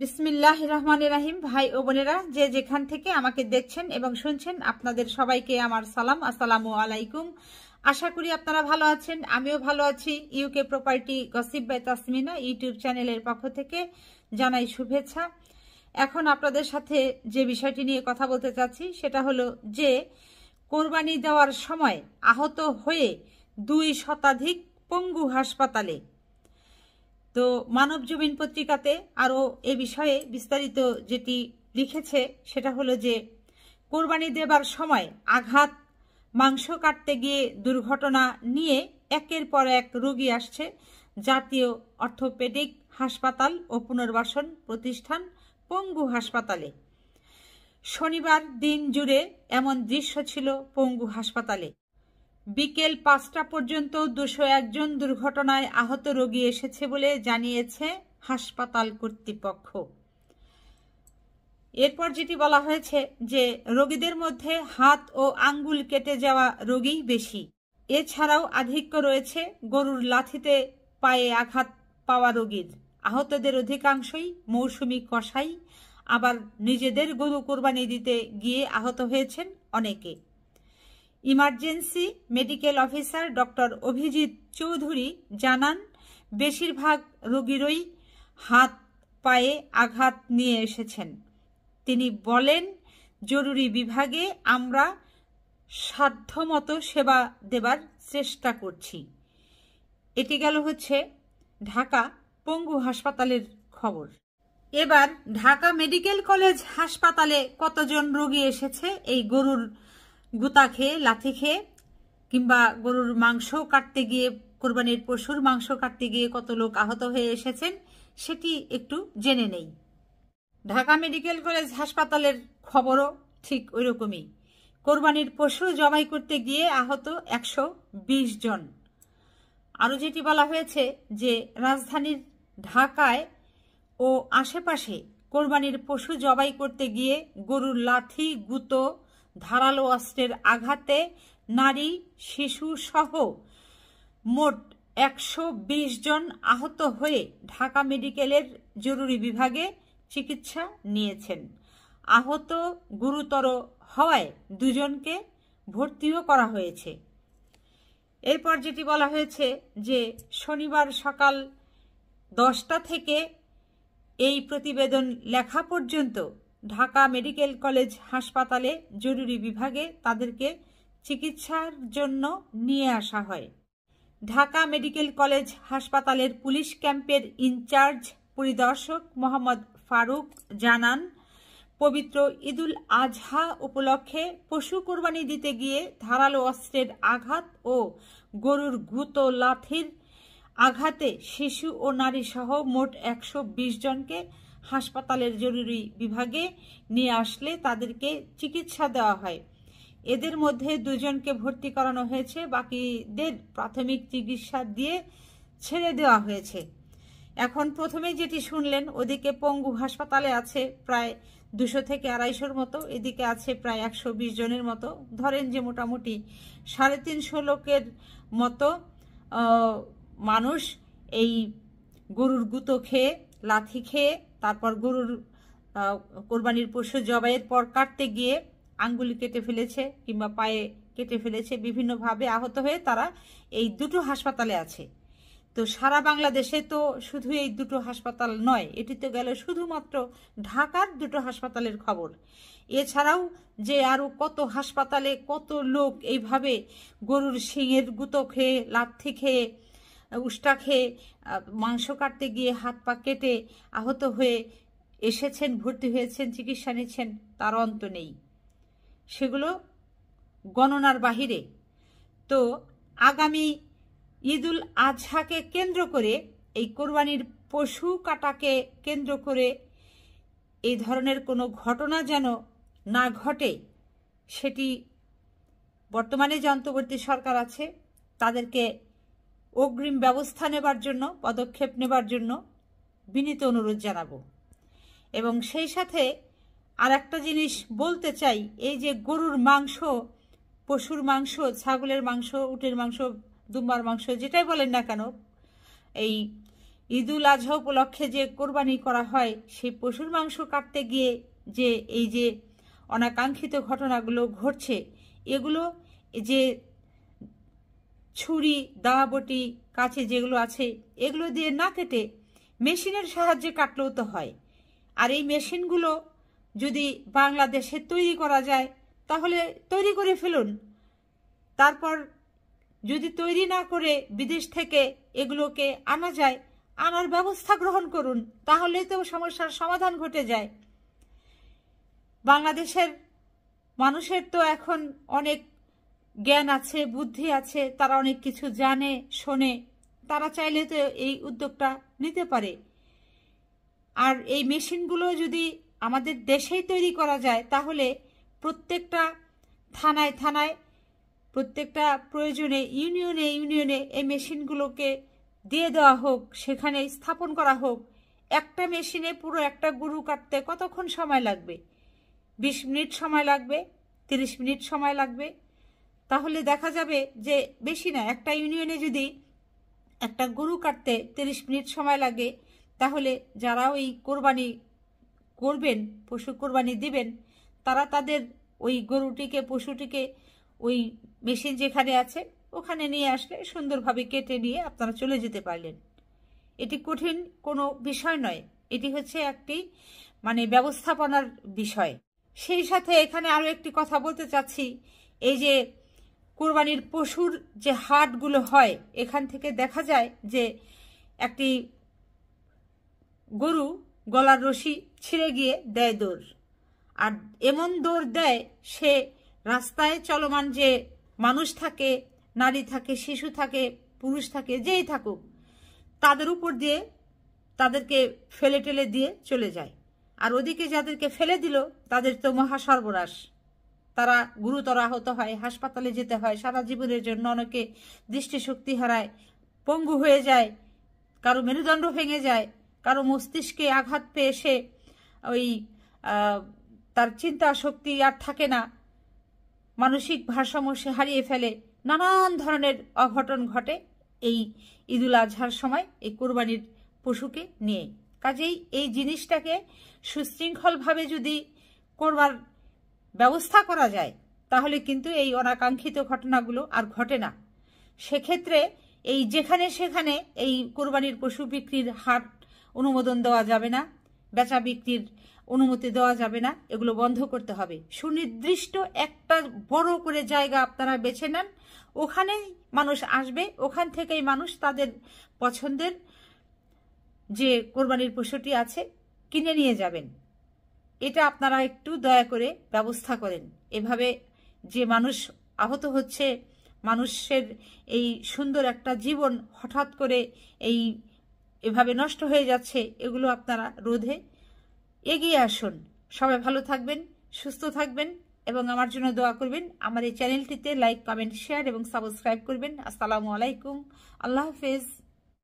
বিসমিল্লাহির রহমানির রহিম। ভাই ও বোনেরা, যে যেখান থেকে আমাকে দেখছেন এবং শুনছেন, আপনাদের সবাইকে আমার সালাম, আসসালামু আলাইকুম। আশা করি আপনারা ভালো আছেন, আমিও ভালো আছি। UK property gossip by Tasmina YouTube চ্যানেলের পক্ষ থেকে জানাই শুভেচ্ছা। এখন আপনাদের সাথে যে বিষয়টি নিয়ে কথা বলতে চাচ্ছি সেটা হলো যে কোরবানি দেওয়ার সময় আহত হয়ে 2 শতাধিক পঙ্গু হাসপাতালে। তো মানব জমিন পত্রিকাতে আরও এ বিষয়ে বিস্তারিত যেটি লিখেছে সেটা হলো যে কোরবানি দেবার সময় আঘাত, মাংস কাটতে গিয়ে দুর্ঘটনা নিয়ে একের পর এক রোগী আসছে জাতীয় অর্থোপেডিক হাসপাতাল ও পুনর্বাসন প্রতিষ্ঠান পঙ্গু হাসপাতালে। শনিবার দিন জুড়ে এমন দৃশ্য ছিল পঙ্গু হাসপাতালে। বিকেল 5টা পর্যন্ত 201 জন দুর্ঘটনায় আহত রোগী এসেছে বলে জানিয়েছে হাসপাতাল কর্তৃপক্ষ। এরপর যেটি বলা হয়েছে যে রোগীদের মধ্যে হাত ও আঙ্গুল কেটে যাওয়া রোগী বেশি। এছাড়াও আধিক্য রয়েছে গরুর লাথিতে পায়ে আঘাত পাওয়া রোগীর। আহতদের অধিকাংশই মৌসুমি কসাই, আবার নিজেদের গরু কোরবানি দিতে গিয়ে আহত হয়েছেন অনেকে। Emergency medical officer doctor Abhijit Chowdhury জানান, বেশিরভাগ রোগীরই হাত পায়ে আঘাত নিয়ে এসেছেন। তিনি বলেন, জরুরি বিভাগে আমরা সাধ্যমতো সেবা দেবার চেষ্টা করছি। এটি গেল হচ্ছে ঢাকা পঙ্গু হাসপাতালের খবর। এবার ঢাকা মেডিকেল কলেজ হাসপাতালে কতজন রোগী এসেছে এই গরুর গুতা খেয়ে, লাথি খেয়ে, কিংবা গরুর মাংস কাটতে গিয়ে, কোরবানির পশুর মাংস কাটতে গিয়ে কত লোক আহত হয়ে এসেছেন সেটি একটু জেনে নেই। ঢাকা মেডিকেল কলেজ হাসপাতালের খবরও ঠিক ওই রকমই। কোরবানির পশু জবাই করতে গিয়ে আহত 120 জন। আরও যেটি বলা হয়েছে যে রাজধানীর ঢাকায় ও আশেপাশে কোরবানির পশু জবাই করতে গিয়ে গরুর লাথি, গুঁতো, ধারালো অস্ত্রের আঘাতে নারী, শিশু সহ মোট 120 জন আহত হয়ে ঢাকা মেডিকেলের জরুরি বিভাগে চিকিৎসা নিয়েছেন। আহত গুরুতর হওয়ায় 2 জনকে ভর্তিও করা হয়েছে। এরপর যেটি বলা হয়েছে যে শনিবার সকাল 10টা থেকে এই প্রতিবেদন লেখা পর্যন্ত ঢাকা মেডিকেল কলেজ হাসপাতালে জরুরি বিভাগে তাদেরকে চিকিৎসার জন্য নিয়ে আসা হয়। ঢাকা মেডিকেল কলেজ হাসপাতালের পুলিশ ক্যাম্পের ইনচার্জ পরিদর্শক মোহাম্মদ ফারুক জানান, পবিত্র ঈদুল আজহা উপলক্ষে পশু কোরবানি দিতে গিয়ে ধারালো অস্ত্রের আঘাত ও গরুর গুঁতো, লাথির আঘাতে শিশু ও নারী সহ মোট 120 জনকে হাসপাতালের জরুরি বিভাগে নিয়ে আসলে তাদেরকে চিকিৎসা দেওয়া হয়। এদের মধ্যে 2 জনকে ভর্তি করানো হয়েছে, বাকিদের প্রাথমিক চিকিৎসা দিয়ে ছেড়ে দেওয়া হয়েছে। এখন প্রথমে যেটি শুনলেন, ওদিকে পঙ্গু হাসপাতালে আছে প্রায় 200 থেকে 250-র মতো, এদিকে আছে প্রায় 120 জনের মতো। ধরেন যে মোটামুটি 350 লোকের মতো মানুষ এই গরুর গুঁতো খেয়ে, লাথি খেয়ে, তারপর গরুর কোরবানির পশু জবাইয়ের পর কাটতে গিয়ে আঙ্গুলি কেটে ফেলেছে কিংবা পায়ে কেটে ফেলেছে, বিভিন্নভাবে আহত হয়ে তারা এই 2টো হাসপাতালে আছে। তো সারা বাংলাদেশে তো শুধু এই 2টো হাসপাতাল নয়, এটি তো গেল শুধুমাত্র ঢাকার 2টো হাসপাতালের খবর। এছাড়াও যে আরও কত হাসপাতালে কত লোক এইভাবে গরুর শিঙের গুঁতো খেয়ে, লাথি খেয়ে, উষ্টা খেয়ে, মাংস কাটতে গিয়ে হাত পা কেটে আহত হয়ে এসেছেন, ভর্তি হয়েছেন, চিকিৎসা নিচ্ছেন, তার অন্ত নেই। সেগুলো গণনার বাহিরে। তো আগামী ঈদুল আজহাকে কেন্দ্র করে, এই কোরবানির পশু কাটাকে কেন্দ্র করে এই ধরনের কোনো ঘটনা যেন না ঘটে, সেটি বর্তমানে যে অন্তর্বর্তী সরকার আছে তাদেরকে অগ্রিম ব্যবস্থা নেবার জন্য, পদক্ষেপ নেবার জন্য বিনীত অনুরোধ জানাবো। এবং সেই সাথে আর একটা জিনিস বলতে চাই, এই যে গরুর মাংস, পশুর মাংস, ছাগলের মাংস, উটের মাংস, দুম্বার মাংস, যেটাই বলেন না কেন, এই ঈদুল আজহা উপলক্ষে যে কোরবানি করা হয় সেই পশুর মাংস কাটতে গিয়ে যে এই যে অনাকাঙ্ক্ষিত ঘটনাগুলো ঘটছে, এগুলো যে ছুরি, দাবটি, কাছে যেগুলো আছে এগুলো দিয়ে না কেটে মেশিনের সাহায্যে কাটলেও তো হয়। আর এই মেশিনগুলো যদি বাংলাদেশে তৈরি করা যায় তাহলে তৈরি করে ফেলুন। তারপর যদি তৈরি না করে বিদেশ থেকে এগুলোকে আনা যায়, আনার ব্যবস্থা গ্রহণ করুন, তাহলে তো সমস্যার সমাধান ঘটে যায়। বাংলাদেশের মানুষের তো এখন অনেক জ্ঞান আছে, বুদ্ধি আছে, তারা অনেক কিছু জানে, শোনে, তারা চাইলে তো এই উদ্যোগটা নিতে পারে। আর এই মেশিনগুলো যদি আমাদের দেশেই তৈরি করা যায় তাহলে প্রত্যেকটা থানায় থানায়, প্রত্যেকটা প্রয়োজনে ইউনিয়নে ইউনিয়নে এই মেশিনগুলোকে দিয়ে দেওয়া হোক, সেখানে স্থাপন করা হোক। একটা মেশিনে পুরো একটা গরু কাটতে কতক্ষণ সময় লাগবে? 20 মিনিট সময় লাগবে, 30 মিনিট সময় লাগবে। তাহলে দেখা যাবে যে বেশি না, একটা ইউনিয়নে যদি একটা গরু কাটতে 30 মিনিট সময় লাগে, তাহলে যারা ওই কোরবানি করবেন, পশু কোরবানি দিবেন, তারা তাদের ওই গরুটিকে, পশুটিকে ওই মেশিন যেখানে আছে ওখানে নিয়ে আসলে সুন্দরভাবে কেটে নিয়ে আপনারা চলে যেতে পারলেন। এটি কঠিন কোনো বিষয় নয়, এটি হচ্ছে একটি ব্যবস্থাপনার বিষয়। সেই সাথে এখানে আরও একটি কথা বলতে চাচ্ছি, এই যে কোরবানির পশুর যে হাটগুলো হয়, এখান থেকে দেখা যায় যে একটি গরু গলার রশি ছিঁড়ে গিয়ে দেয় দৌড়। আর এমন দৌড় দেয়, সে রাস্তায় চলমান যে মানুষ থাকে, নারী থাকে, শিশু থাকে, পুরুষ থাকে, যেই থাকুক, তাদের উপর দিয়ে তাদেরকে ফেলে টেলে দিয়ে চলে যায়। আর ওদিকে যাদেরকে ফেলে দিল তাদের তো মহা সর্বনাশ, তারা গুরুতর আহত হয়, হাসপাতালে যেতে হয় সারা জীবনের জন্য। অনেকে দৃষ্টিশক্তি হারায়, পঙ্গু হয়ে যায়, কারো মেরুদণ্ড ভেঙে যায়, কারো মস্তিষ্কে আঘাত পেয়ে সে ওই তার চিন্তা শক্তি আর থাকে না, মানসিক ভারসাম্য সে হারিয়ে ফেলে। নানান ধরনের অঘটন ঘটে এই ঈদুল আজহার সময় এই কোরবানির পশুকে নিয়ে। কাজেই এই জিনিসটাকে সুশৃঙ্খলভাবে যদি করবার ব্যবস্থা করা যায় তাহলে কিন্তু এই অনাকাঙ্ক্ষিত ঘটনাগুলো আর ঘটে না। সেক্ষেত্রে এই যেখানে সেখানে এই কোরবানির পশু বিক্রির হাট অনুমোদন দেওয়া যাবে না, বেচা বিক্রির অনুমতি দেওয়া যাবে না, এগুলো বন্ধ করতে হবে। সুনির্দিষ্ট একটা বড় করে জায়গা আপনারা বেছে নেন, ওখানেই মানুষ আসবে, ওখান থেকেই মানুষ তাদের পছন্দের যে কোরবানির পশুটি আছে কিনে নিয়ে যাবেন। এটা আপনারা একটু দয়া করে ব্যবস্থা করেন। এভাবে যে মানুষ আহত হচ্ছে, মানুষের এই সুন্দর একটা জীবন হঠাৎ করে এভাবে নষ্ট হয়ে যাচ্ছে, এগুলো আপনারা রোধে এগিয়ে আসুন। সবাই ভালো থাকবেন, সুস্থ থাকবেন এবং আমার জন্য দোয়া করবেন। আমার এই চ্যানেলটিতে লাইক, কমেন্ট, শেয়ার এবং সাবস্ক্রাইব করবেন। আসসালামু আলাইকুম, আল্লাহ হাফেজ।